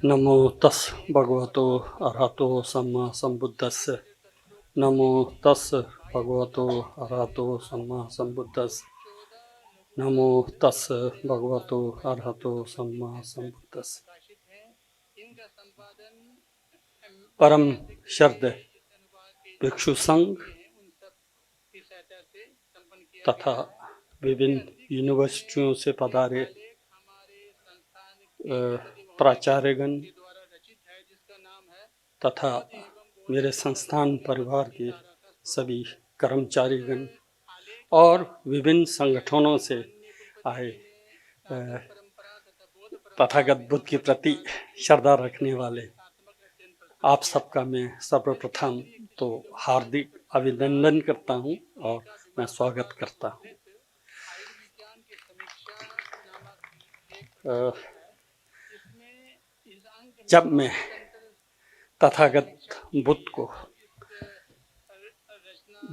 नमो तस् भगवतो अरहतो सम्मा सम्बुद्धस्य। नमो तस् भगवतो अरहतो सम्मा सम्बुद्धस्य। नमो तस् भगवतो अरहतो सम्मा सम्बुद्धस्य। परम श्रद्ध भिक्षु संघ तथा विभिन्न यूनिवर्सिटियों से पधारे प्राचार्यगण तथा मेरे संस्थान परिवार के सभी कर्मचारीगण और विभिन्न संगठनों से आए तथागत बुद्ध के प्रति श्रद्धा रखने वाले आप सबका मैं सर्वप्रथम तो हार्दिक अभिनंदन करता हूं और मैं स्वागत करता हूं। जब मैं तथागत बुद्ध को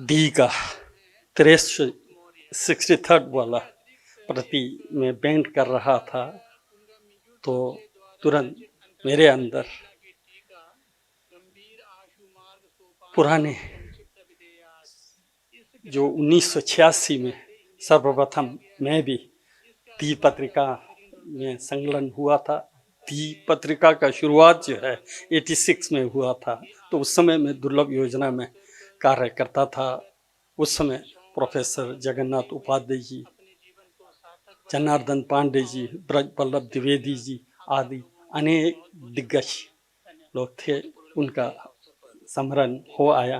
डी का 63 वाला प्रति में पेंट कर रहा था तो तुरंत मेरे अंदर पुराने जो 1986 में सर्वप्रथम मैं भी दी पत्रिका में संलग्न हुआ था। दी पत्रिका का शुरुआत जो है 86 में हुआ था, तो उस समय मैं दुर्लभ योजना में कार्य करता था। उस समय प्रोफेसर जगन्नाथ उपाध्याय जी, जनार्दन पांडे जी, ब्रजवल्लभ द्विवेदी जी आदि अनेक दिग्गज लोग थे, उनका स्मरण हो आया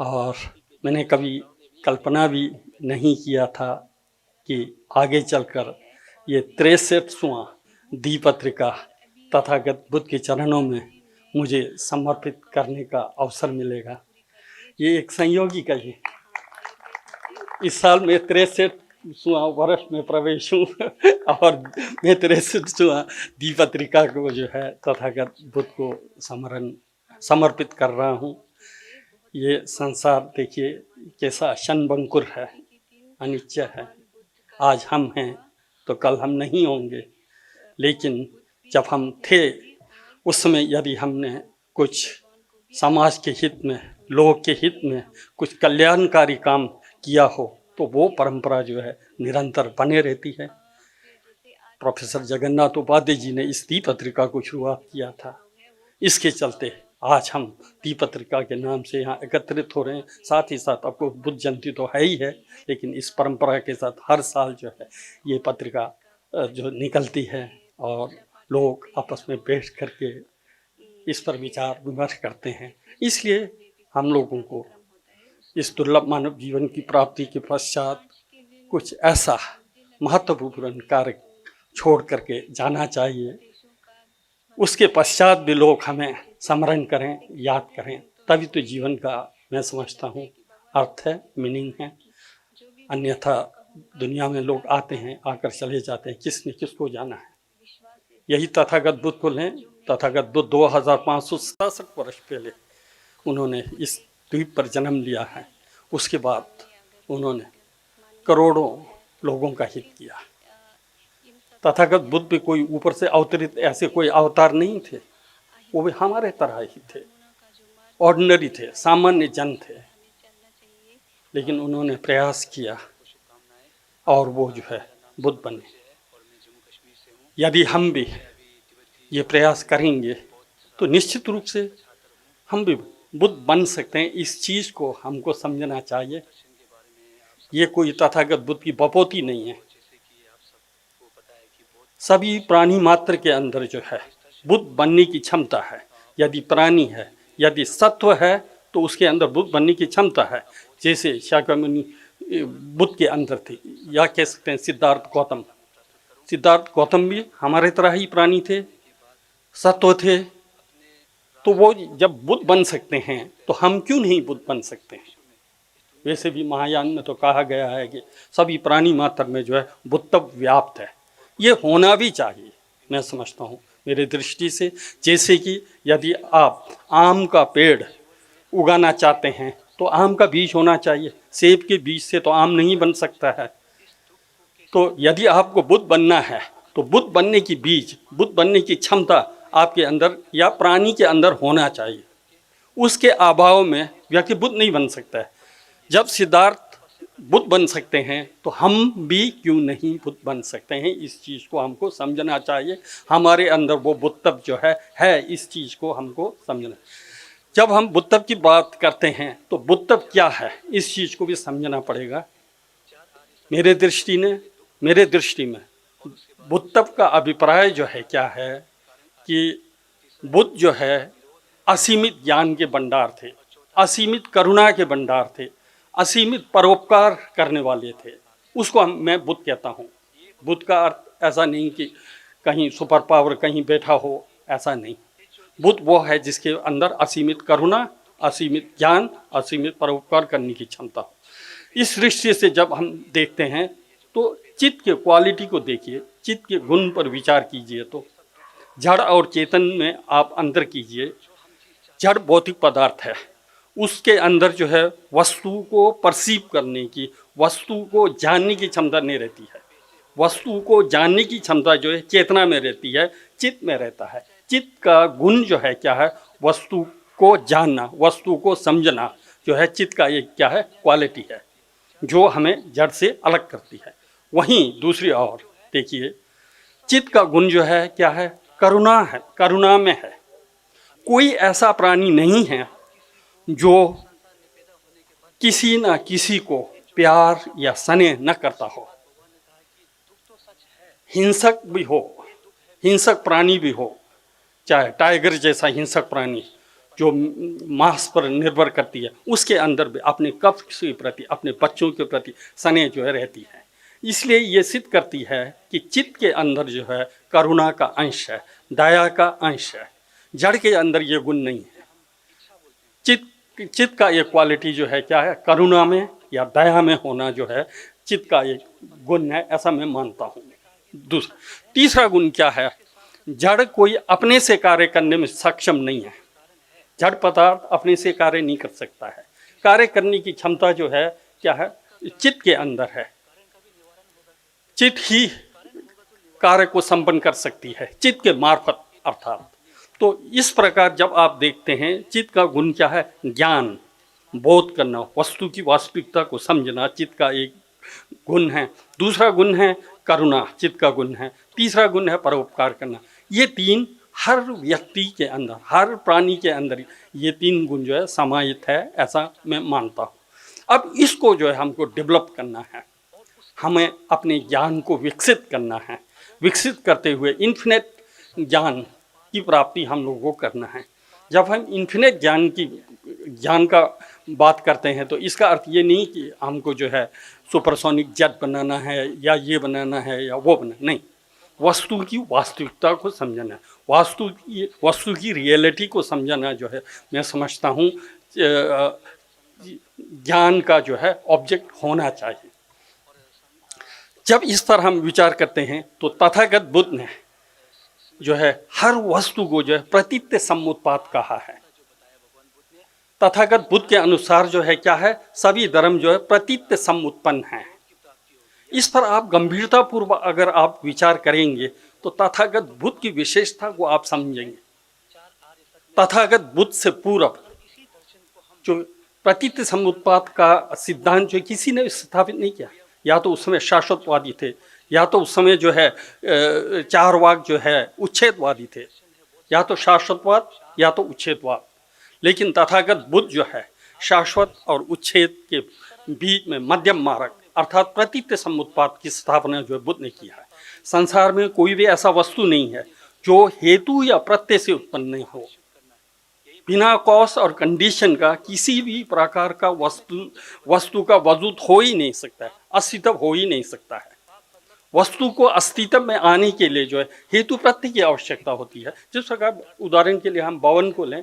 और मैंने कभी कल्पना भी नहीं किया था कि आगे चलकर ये 63वां दी पत्रिका तथागत बुद्ध के चरणों में मुझे समर्पित करने का अवसर मिलेगा। ये एक संयोगी का ही इस साल में 63वां वर्ष में प्रवेश हूँ और मैं 63वां दी पत्रिका को जो है तथागत बुद्ध को समर्पित कर रहा हूँ। ये संसार देखिए कैसा क्षणभंगुर है, अनित्य है। आज हम हैं तो कल हम नहीं होंगे, लेकिन जब हम थे उस समय यदि हमने कुछ समाज के हित में, लोग के हित में कुछ कल्याणकारी काम किया हो तो वो परंपरा जो है निरंतर बने रहती है। प्रोफेसर जगन्नाथ उपाध्याय जी ने इस दी पत्रिका को शुरुआत किया था। इसके चलते आज हम दी पत्रिका के नाम से यहाँ एकत्रित हो रहे हैं। साथ ही साथ आपको बुद्ध जयंती तो है ही है, लेकिन इस परंपरा के साथ हर साल जो है ये पत्रिका जो निकलती है और लोग आपस में बैठ करके इस पर विचार विमर्श करते हैं। इसलिए हम लोगों को इस दुर्लभ मानव जीवन की प्राप्ति के पश्चात कुछ ऐसा महत्वपूर्ण कार्य छोड़ करके जाना चाहिए। उसके पश्चात भी लोग हमें स्मरण करें, याद करें, तभी तो जीवन का मैं समझता हूँ अर्थ है, मीनिंग है। अन्यथा दुनिया में लोग आते हैं, आकर चले जाते हैं, किसने किसको जाना है। यही तथागत बुद्ध को लें। तथागत बुद्ध 2567 वर्ष पहले उन्होंने इस द्वीप पर जन्म लिया है। उसके बाद उन्होंने करोड़ों लोगों का हित किया। तथागत बुद्ध भी कोई ऊपर से अवतरित ऐसे कोई अवतार नहीं थे, वो भी हमारे तरह ही थे, ऑर्डिनरी थे, सामान्य जन थे, लेकिन उन्होंने प्रयास किया और वो जो है बुद्ध बने। यदि हम भी ये प्रयास करेंगे तो निश्चित रूप से हम भी बुद्ध बन सकते हैं। इस चीज़ को हमको समझना चाहिए। ये कोई तथागत बुद्ध की बपोती नहीं है। सभी प्राणी मात्र के अंदर जो है बुद्ध बनने की क्षमता है। यदि प्राणी है, यदि सत्व है, तो उसके अंदर बुद्ध बनने की क्षमता है। जैसे शाक्यमुनि बुद्ध के अंदर थी, या कह सकते हैं सिद्धार्थ गौतम भी हमारे तरह ही प्राणी थे, सत्व थे। तो वो जब बुद्ध बन सकते हैं तो हम क्यों नहीं बुद्ध बन सकते हैं। वैसे भी महायान में तो कहा गया है कि सभी प्राणी मात्र में जो है बुद्धत्व व्याप्त है। ये होना भी चाहिए, मैं समझता हूँ मेरे दृष्टि से। जैसे कि यदि आप आम का पेड़ उगाना चाहते हैं तो आम का बीज होना चाहिए। सेब के बीज से तो आम नहीं बन सकता है। तो यदि आपको बुद्ध बनना है तो तो बुद्ध बनने की बीज, बुद्ध बनने की क्षमता आपके अंदर या प्राणी के अंदर होना चाहिए। उसके अभाव में व्यक्ति बुद्ध नहीं बन सकता है। जब सिद्धार्थ बुद्ध बन सकते हैं तो हम भी क्यों नहीं बुद्ध बन सकते हैं? इस चीज़ को हमको समझना चाहिए। हमारे अंदर वो बुद्धत्व जो है इस चीज़ को हमको समझना। जब हम बुद्धत्व की बात करते हैं तो बुद्धत्व क्या है इस चीज़ को भी समझना पड़ेगा। मेरे दृष्टि में बुद्धत्व का अभिप्राय जो है क्या है कि बुद्ध जो है असीमित ज्ञान के भंडार थे, असीमित करुणा के भंडार थे, असीमित परोपकार करने वाले थे। उसको मैं बुद्ध कहता हूँ। बुद्ध का अर्थ ऐसा नहीं कि कहीं सुपर पावर कहीं बैठा हो, ऐसा नहीं। बुद्ध वो है जिसके अंदर असीमित करुणा, असीमित ज्ञान, असीमित परोपकार करने की क्षमता हो। इस दृष्टि से जब हम देखते हैं तो चित्त के क्वालिटी को देखिए, चित्त के गुण पर विचार कीजिए। तो जड़ और चेतन में आप अंतर कीजिए। जड़ भौतिक पदार्थ है, उसके अंदर जो है वस्तु को परसीव करने की, वस्तु को जानने की क्षमता नहीं रहती है। वस्तु को जानने की क्षमता जो है चेतना में रहती है, चित्त में रहता है। चित्त का गुण जो है क्या है? वस्तु को जानना, वस्तु को समझना जो है चित्त का एक क्या है? क्वालिटी है जो हमें जड़ से अलग करती है। वहीं दूसरी ओर देखिए, चित्त का गुण जो है क्या है? करुणा है, करुणा में है। कोई ऐसा प्राणी नहीं है जो किसी न किसी को प्यार या स्नेह न करता हो। हिंसक भी हो, हिंसक प्राणी भी हो, चाहे टाइगर जैसा हिंसक प्राणी जो मांस पर निर्भर करती है, उसके अंदर भी अपने कफ के प्रति, अपने बच्चों के प्रति स्नेह जो है रहती है। इसलिए ये सिद्ध करती है कि चित्त के अंदर जो है करुणा का अंश है, दया का अंश है। जड़ के अंदर ये गुण नहीं है। चित्त का ये क्वालिटी जो है क्या है? करुणा में या दया में होना जो है चित्त का एक गुण है, ऐसा मैं मानता हूँ। तीसरा गुण क्या है? जड़ कोई अपने से कार्य करने में सक्षम नहीं है। जड़ पदार्थ अपने से कार्य नहीं कर सकता है। कार्य करने की क्षमता जो है क्या है? चित्त के अंदर है। चित्त ही कार्य को संपन्न कर सकती है, चित्त के मार्फत अर्थात। तो इस प्रकार जब आप देखते हैं, चित्त का गुण क्या है? ज्ञान, बोध करना, वस्तु की वास्तविकता को समझना चित्त का एक गुण है। दूसरा गुण है करुणा, चित्त का गुण है। तीसरा गुण है परोपकार करना। ये तीन हर व्यक्ति के अंदर, हर प्राणी के अंदर ये तीन गुण जो है समाहित है, ऐसा मैं मानता हूँ। अब इसको जो है हमको डेवलप करना है, हमें अपने ज्ञान को विकसित करना है। विकसित करते हुए इन्फिनेट ज्ञान की प्राप्ति हम लोगों को करना है। जब हम इन्फिनेट ज्ञान का बात करते हैं तो इसका अर्थ ये नहीं कि हमको जो है सुपरसोनिक जेट बनाना है या ये बनाना है या वो बनाना, नहीं। वस्तु की वास्तविकता को समझना, वस्तु की रियलिटी को समझना जो है मैं समझता हूँ ज्ञान का जो है ऑब्जेक्ट होना चाहिए। जब इस पर हम विचार करते हैं तो तथागत बुद्ध ने जो है हर वस्तु को जो है प्रतीत्य समुत्पाद कहा है। तथागत बुद्ध के अनुसार जो है क्या है? सभी धर्म जो है प्रतीत्य समुत्पन्न है। इस पर आप गंभीरता पूर्वक अगर आप विचार करेंगे तो तथागत बुद्ध की विशेषता को आप समझेंगे। तथागत बुद्ध से पूर्व जो प्रतीत्य समुत्पाद का सिद्धांत जो किसी ने स्थापित नहीं किया। या तो उस समय शाश्वतवादी थे, या तो उस समय जो है चारवाक जो है उच्छेदवादी थे, या तो शाश्वतवाद या तो उच्छेदवाद। लेकिन तथागत बुद्ध जो है शाश्वत और उच्छेद के बीच में मध्यम मार्ग अर्थात प्रतीत्य समुत्पाद की स्थापना जो है बुद्ध ने किया है। संसार में कोई भी ऐसा वस्तु नहीं है जो हेतु या प्रत्यय से उत्पन्न नहीं हो। बिना कॉज और कंडीशन का किसी भी प्रकार का वस्तु का वजूद हो ही नहीं सकता है, अस्तित्व हो ही नहीं सकता है। वस्तु को अस्तित्व में आने के लिए जो है हेतु प्रत्यय की आवश्यकता होती है। जिस प्रकार उदाहरण के लिए हम भवन को लें,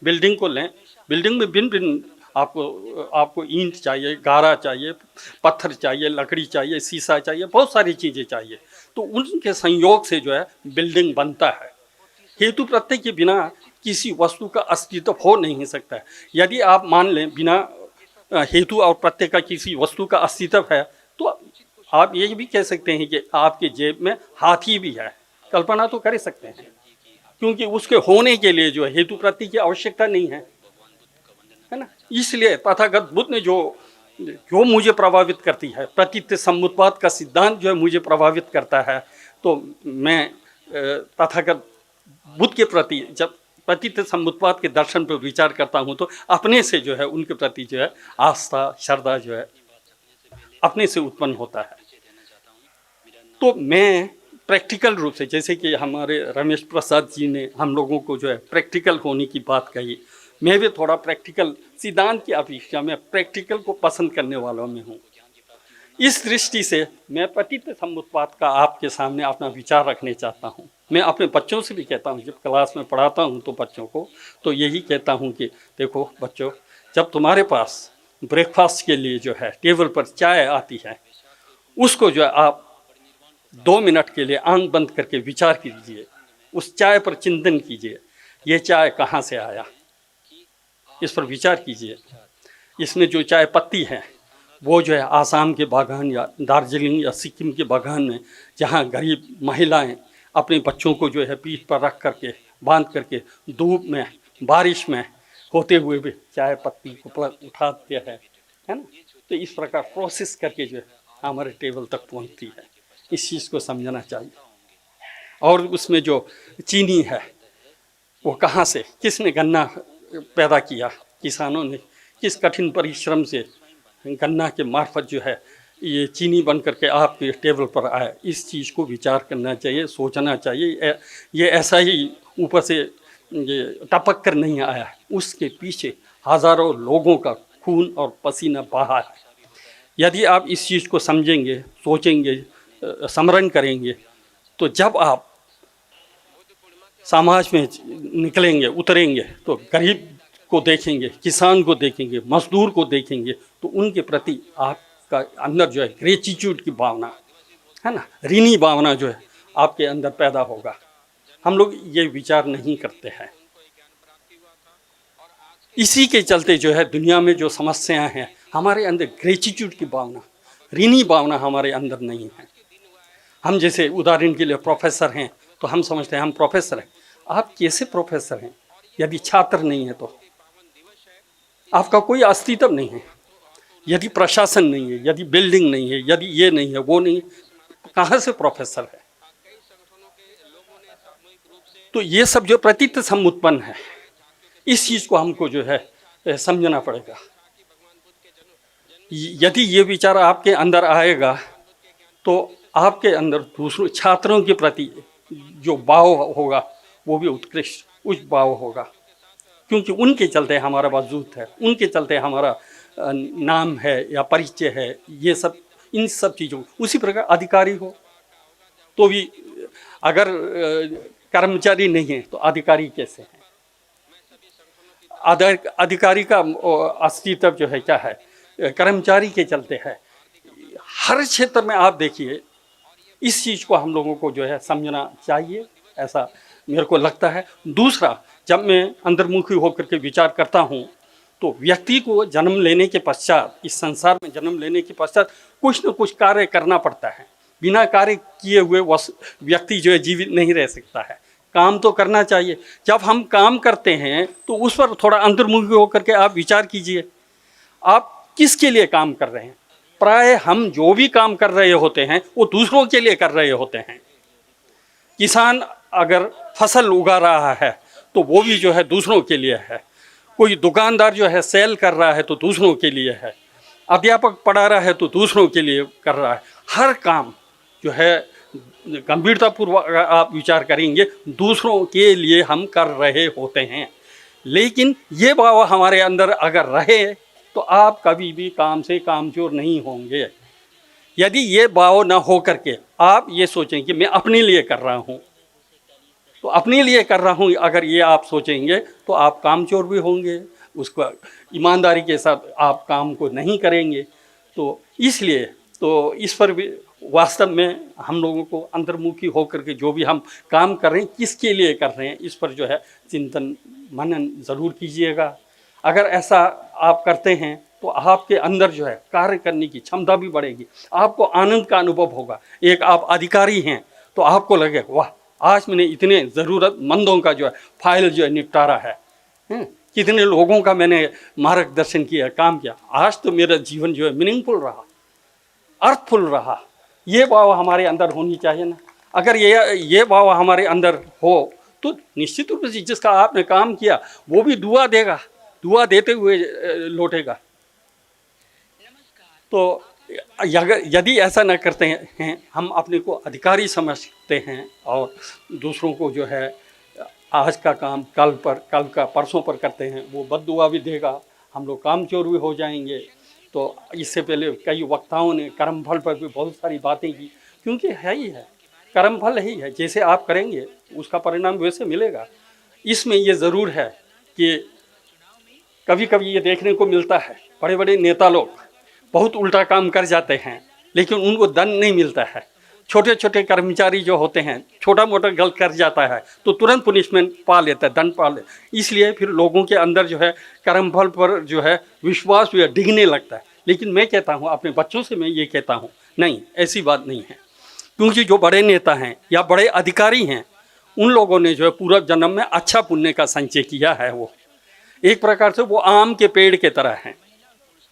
बिल्डिंग को लें, बिल्डिंग में भिन्न भिन्न आपको ईंट चाहिए, गारा चाहिए, पत्थर चाहिए, लकड़ी चाहिए, शीशा चाहिए, बहुत सारी चीज़ें चाहिए। तो उनके संयोग से जो है बिल्डिंग बनता है। हेतु प्रत्यय के बिना किसी वस्तु का अस्तित्व हो नहीं सकता है। यदि आप मान लें बिना हेतु और प्रत्यय का किसी वस्तु का अस्तित्व है तो आप ये भी कह सकते हैं कि आपके जेब में हाथी भी है, कल्पना तो कर ही सकते हैं, क्योंकि उसके होने के लिए जो हेतु प्रति की आवश्यकता नहीं है ना। इसलिए तथागत बुद्ध ने जो जो मुझे प्रभावित करती है, प्रतीत समुत्पाद का सिद्धांत जो है मुझे प्रभावित करता है, तो मैं तथागत बुद्ध के प्रति जब प्रतीत समुत्पाद के दर्शन पर विचार करता हूँ तो अपने से जो है उनके प्रति जो है आस्था श्रद्धा जो है अपने से उत्पन्न होता है। तो मैं प्रैक्टिकल रूप से, जैसे कि हमारे रमेश प्रसाद जी ने हम लोगों को जो है प्रैक्टिकल होने की बात कही, मैं भी थोड़ा प्रैक्टिकल सिद्धांत की अपेक्षा में प्रैक्टिकल को पसंद करने वालों में हूँ। इस दृष्टि से मैं प्रतीत समुत्पाद का आपके सामने अपना विचार रखने चाहता हूँ। मैं अपने बच्चों से भी कहता हूँ, जब क्लास में पढ़ाता हूँ तो बच्चों को तो यही कहता हूँ कि देखो बच्चों, जब तुम्हारे पास ब्रेकफास्ट के लिए जो है टेबल पर चाय आती है, उसको जो है आप 2 मिनट के लिए आंख बंद करके विचार कीजिए, उस चाय पर चिंतन कीजिए, ये चाय कहाँ से आया, इस पर विचार कीजिए। इसमें जो चाय पत्ती है वो जो है आसाम के बागान या दार्जिलिंग या सिक्किम के बागान में, जहाँ गरीब महिलाएं अपने बच्चों को जो है पीठ पर रख करके बांध करके धूप में बारिश में होते हुए भी चाय पत्ती को उठाते हैं, है ना। तो इस प्रकार प्रोसेस करके जो है हमारे टेबल तक पहुंचती है, इस चीज़ को समझना चाहिए। और उसमें जो चीनी है वो कहाँ से, किसने गन्ना पैदा किया, किसानों ने किस कठिन परिश्रम से गन्ना के मार्फत जो है ये चीनी बन करके आपके टेबल पर आया, इस चीज़ को विचार करना चाहिए, सोचना चाहिए। ये ऐसा ही ऊपर से ये टपक कर नहीं आया, उसके पीछे हज़ारों लोगों का खून और पसीना बहा है। यदि आप इस चीज़ को समझेंगे, सोचेंगे, स्मरण करेंगे, तो जब आप समाज में निकलेंगे, उतरेंगे, तो गरीब को देखेंगे, किसान को देखेंगे, मजदूर को देखेंगे, तो उनके प्रति आपका अंदर जो है ग्रेटिट्यूड की भावना है ना, ऋणी भावना जो है आपके अंदर पैदा होगा। हम लोग ये विचार नहीं करते हैं। इसी के चलते जो है दुनिया में जो समस्याएं हैं, हमारे अंदर ग्रेटिट्यूड की भावना, ऋणी भावना हमारे अंदर नहीं है। हम जैसे उदाहरण के लिए प्रोफेसर हैं तो हम समझते हैं हम प्रोफेसर हैं। आप कैसे प्रोफेसर हैं यदि छात्र नहीं है, तो आपका कोई अस्तित्व नहीं है। यदि प्रशासन नहीं है, यदि बिल्डिंग नहीं है, यदि ये नहीं है, वो नहीं है, कहाँ से प्रोफेसर है। तो ये सब जो प्रतीत समुत्पन्न है, इस चीज़ को हमको जो है समझना पड़ेगा। यदि ये विचार आपके अंदर आएगा तो आपके अंदर दूसरों छात्रों के प्रति जो भाव होगा वो भी उत्कृष्ट उच्च भाव होगा, क्योंकि उनके चलते हमारा वजूद है, उनके चलते हमारा नाम है या परिचय है। ये सब, इन सब चीज़ों, उसी प्रकार अधिकारी हो तो भी अगर कर्मचारी नहीं है तो अधिकारी कैसे हैं। अधिकारी का अस्तित्व जो है क्या है, कर्मचारी के चलते है। हर क्षेत्र में आप देखिए, इस चीज़ को हम लोगों को जो है समझना चाहिए, ऐसा मेरे को लगता है। दूसरा, जब मैं अंतर्मुखी होकर के विचार करता हूँ तो व्यक्ति को जन्म लेने के पश्चात, इस संसार में जन्म लेने के पश्चात कुछ न कुछ कार्य करना पड़ता है। बिना कार्य किए हुए व्यक्ति जो है जीवित नहीं रह सकता है। काम तो करना चाहिए। जब हम काम करते हैं तो उस पर थोड़ा अंतर्मुखी होकर के आप विचार कीजिए, आप किसके लिए काम कर रहे हैं। प्राय हम जो भी काम कर रहे होते हैं वो दूसरों के लिए कर रहे होते हैं। किसान अगर फसल उगा रहा है तो वो भी जो है दूसरों के लिए है। कोई दुकानदार जो है सेल कर रहा है तो दूसरों के लिए है। अध्यापक पढ़ा रहा है तो दूसरों के लिए कर रहा है। हर काम जो है गंभीरतापूर्वक आप विचार करेंगे, दूसरों के लिए हम कर रहे होते हैं। लेकिन ये भाव हमारे अंदर अगर रहे तो आप कभी भी काम से कामचोर नहीं होंगे। यदि ये भाव न हो करके आप ये सोचें कि मैं अपने लिए कर रहा हूँ, तो अपने लिए कर रहा हूँ अगर ये आप सोचेंगे तो आप कामचोर भी होंगे, उसको ईमानदारी के साथ आप काम को नहीं करेंगे। तो इसलिए तो इस पर भी वास्तव में हम लोगों को अंतर्मुखी होकर के जो भी हम काम कर रहे हैं किसके लिए कर रहे हैं, इस पर जो है चिंतन मनन ज़रूर कीजिएगा। अगर ऐसा आप करते हैं तो आपके अंदर जो है कार्य करने की क्षमता भी बढ़ेगी, आपको आनंद का अनुभव होगा। एक आप अधिकारी हैं तो आपको लगेगा वाह, आज मैंने इतने ज़रूरतमंदों का जो है फाइल जो है निपटारा है, कितने लोगों का मैंने मार्गदर्शन किया, काम किया, आज तो मेरा जीवन जो है मीनिंगफुल रहा, अर्थफुल रहा। ये भाव हमारे अंदर होनी चाहिए ना। अगर ये भाव हमारे अंदर हो तो निश्चित रूप से जिसका आपने काम किया वो भी दुआ देगा, दुआ देते हुए लौटेगा। तो यदि ऐसा न करते हैं, हम अपने को अधिकारी समझते हैं और दूसरों को जो है आज का काम कल का परसों पर करते हैं, वो बद्दुआ भी देगा, हम लोग कामचोर भी हो जाएंगे। तो इससे पहले कई वक्ताओं ने कर्मफल पर भी बहुत सारी बातें की, क्योंकि है ही है, कर्मफल ही है, जैसे आप करेंगे उसका परिणाम वैसे मिलेगा। इसमें ये ज़रूर है कि कभी कभी ये देखने को मिलता है, बड़े बड़े नेता लोग बहुत उल्टा काम कर जाते हैं लेकिन उनको दंड नहीं मिलता है। छोटे छोटे कर्मचारी जो होते हैं, छोटा मोटा गलत कर जाता है तो तुरंत पुनिशमेंट पा लेता है, दंड पा ले। इसलिए फिर लोगों के अंदर जो है कर्मफल पर जो है विश्वास जो है डिगने लगता है। लेकिन मैं कहता हूँ, अपने बच्चों से मैं ये कहता हूँ, नहीं, ऐसी बात नहीं है। क्योंकि जो बड़े नेता हैं या बड़े अधिकारी हैं, उन लोगों ने जो है पूर्व जन्म में अच्छा पुण्य का संचय किया है। वो एक प्रकार से वो आम के पेड़ के तरह हैं,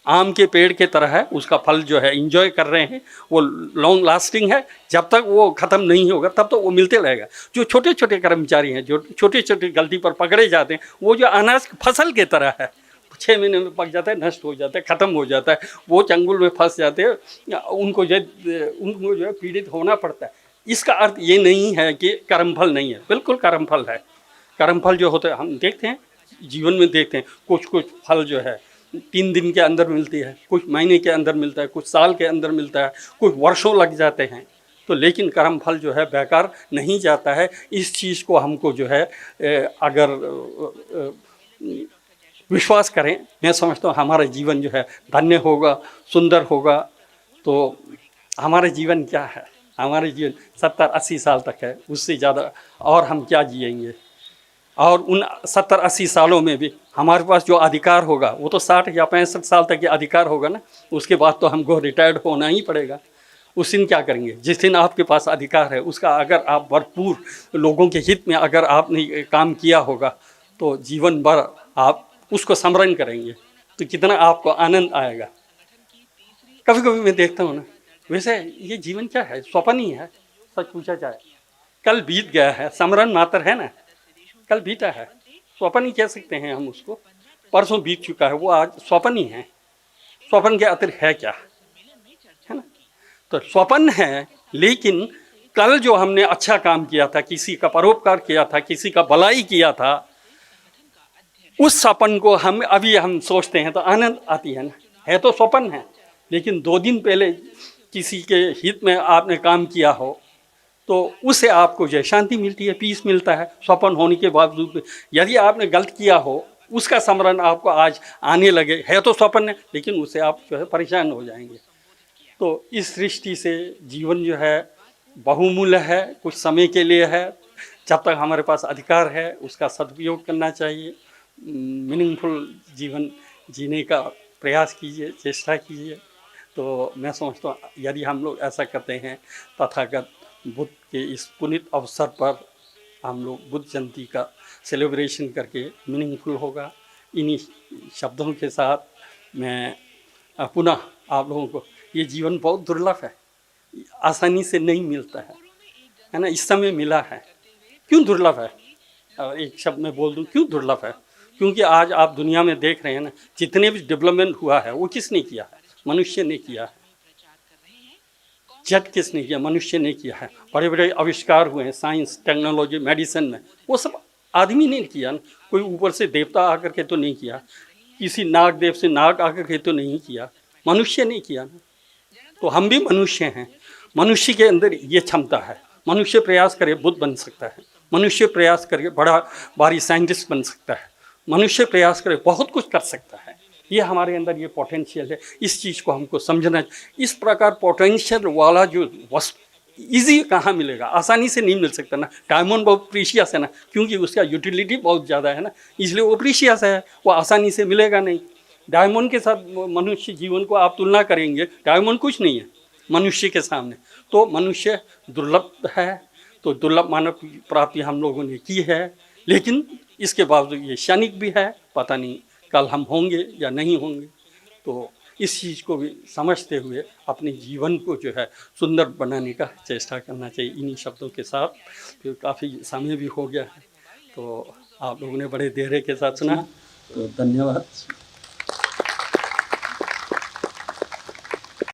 आम के पेड़ के तरह है, उसका फल जो है एंजॉय कर रहे हैं, वो लॉन्ग लास्टिंग है, जब तक वो ख़त्म नहीं होगा तब तो वो मिलते रहेगा। जो छोटे छोटे कर्मचारी हैं, जो छोटे छोटे गलती पर पकड़े जाते हैं, वो जो अनाज फसल के तरह है, 6 महीने में पक जाता है, नष्ट हो जाता है, ख़त्म हो जाता है, वो चंगुल में फंस जाते हैं, उनको जो है पीड़ित होना पड़ता है। इसका अर्थ ये नहीं है कि कर्मफल नहीं है, बिल्कुल कर्मफल है। कर्मफल जो होते हैं हम देखते हैं, जीवन में देखते हैं, कुछ कुछ फल जो है 3 दिन के अंदर मिलती है, कुछ महीने के अंदर मिलता है, कुछ साल के अंदर मिलता है, कुछ वर्षों लग जाते हैं। तो लेकिन कर्म फल जो है बेकार नहीं जाता है। इस चीज़ को हमको जो है अगर विश्वास करें, मैं समझता हूँ हमारा जीवन जो है धन्य होगा, सुंदर होगा। तो हमारा जीवन क्या है, हमारे जीवन 70-80 साल तक है, उससे ज़्यादा और हम क्या जिएंगे। और उन 70-80 सालों में भी हमारे पास जो अधिकार होगा वो तो 60 या 65 साल तक के अधिकार होगा ना। उसके बाद तो हमको रिटायर्ड होना ही पड़ेगा। उस दिन क्या करेंगे? जिस दिन आपके पास अधिकार है उसका अगर आप भरपूर लोगों के हित में अगर आपने काम किया होगा तो जीवन भर आप उसको स्मरण करेंगे, तो कितना आपको आनंद आएगा। कभी कभी मैं देखता हूँ ना, वैसे ये जीवन क्या है, स्वप्न ही है सच पूछा जाए। कल बीत गया है, स्मरण मात्र है ना, कल बीता है, स्वप्न ही कह सकते हैं हम उसको। परसों बीत चुका है, वो आज स्वप्न ही है। स्वप्न के अतिरिक्त है क्या, है ना। तो स्वप्न है, लेकिन कल जो हमने अच्छा काम किया था, किसी का परोपकार किया था, किसी का भलाई किया था, उस स्वप्न को हम सोचते हैं तो आनंद आती है ना। है तो स्वप्न है, लेकिन 2 दिन पहले किसी के हित में आपने काम किया हो तो उससे आपको जो है शांति मिलती है, पीस मिलता है। स्वप्न होने के बावजूद यदि आपने गलत किया हो, उसका स्मरण आपको आज आने लगे, है तो स्वप्न है, लेकिन उससे आप जो है परेशान हो जाएंगे। तो इस दृष्टि से जीवन जो है बहुमूल्य है, कुछ समय के लिए है। जब तक हमारे पास अधिकार है उसका सदुपयोग करना चाहिए। मीनिंगफुल जीवन जीने का प्रयास कीजिए, चेष्टा कीजिए। तो मैं समझता हूँ यदि हम लोग ऐसा करते हैं, तथागत बुद्ध के इस पुनीत अवसर पर हम लोग बुद्ध जयंती का सेलिब्रेशन करके मीनिंगफुल होगा। इन्हीं शब्दों के साथ मैं पुनः आप लोगों को, ये जीवन बहुत दुर्लभ है, आसानी से नहीं मिलता है ना। इस समय मिला है, क्यों दुर्लभ है? और एक शब्द में बोल दूं क्यों दुर्लभ है, क्योंकि आज आप दुनिया में देख रहे हैं ना, जितने भी डेवलपमेंट हुआ है वो किसने किया है? मनुष्य ने किया है। जेट किसने किया? मनुष्य ने किया है। बड़े बड़े आविष्कार हुए हैं साइंस, टेक्नोलॉजी, मेडिसिन में, वो सब आदमी ने किया ना। कोई ऊपर से देवता आकर के तो नहीं किया, किसी नाग देव से नाग आकर के तो नहीं किया, मनुष्य ने किया ना। तो हम भी मनुष्य हैं, मनुष्य के अंदर ये क्षमता है। मनुष्य प्रयास करे बुद्ध बन सकता है, मनुष्य प्रयास करके बड़ा भारी साइंटिस्ट बन सकता है, मनुष्य प्रयास करे बहुत कुछ कर सकता है। ये हमारे अंदर ये पोटेंशियल है, इस चीज़ को हमको समझना। इस प्रकार पोटेंशियल वाला जो वस्तु ईजी कहाँ मिलेगा? आसानी से नहीं मिल सकता ना। डायमंड बहुत प्रीशियस है ना, क्योंकि उसका यूटिलिटी बहुत ज़्यादा है ना, इसलिए वो प्रीशियस है, वो आसानी से मिलेगा नहीं। डायमंड के साथ मनुष्य जीवन को आप तुलना करेंगे, डायमंड कुछ नहीं है मनुष्य के सामने। तो मनुष्य दुर्लभ है, तो दुर्लभ मानव प्राप्ति हम लोगों ने की है, लेकिन इसके बावजूद ये क्षणिक भी है, पता नहीं कल हम होंगे या नहीं होंगे। तो इस चीज़ को भी समझते हुए अपने जीवन को जो है सुंदर बनाने का चेष्टा करना चाहिए। इन्हीं शब्दों के साथ फिर काफ़ी समय भी हो गया है, तो आप लोगों ने बड़े धैर्य के साथ सुना, तो धन्यवाद।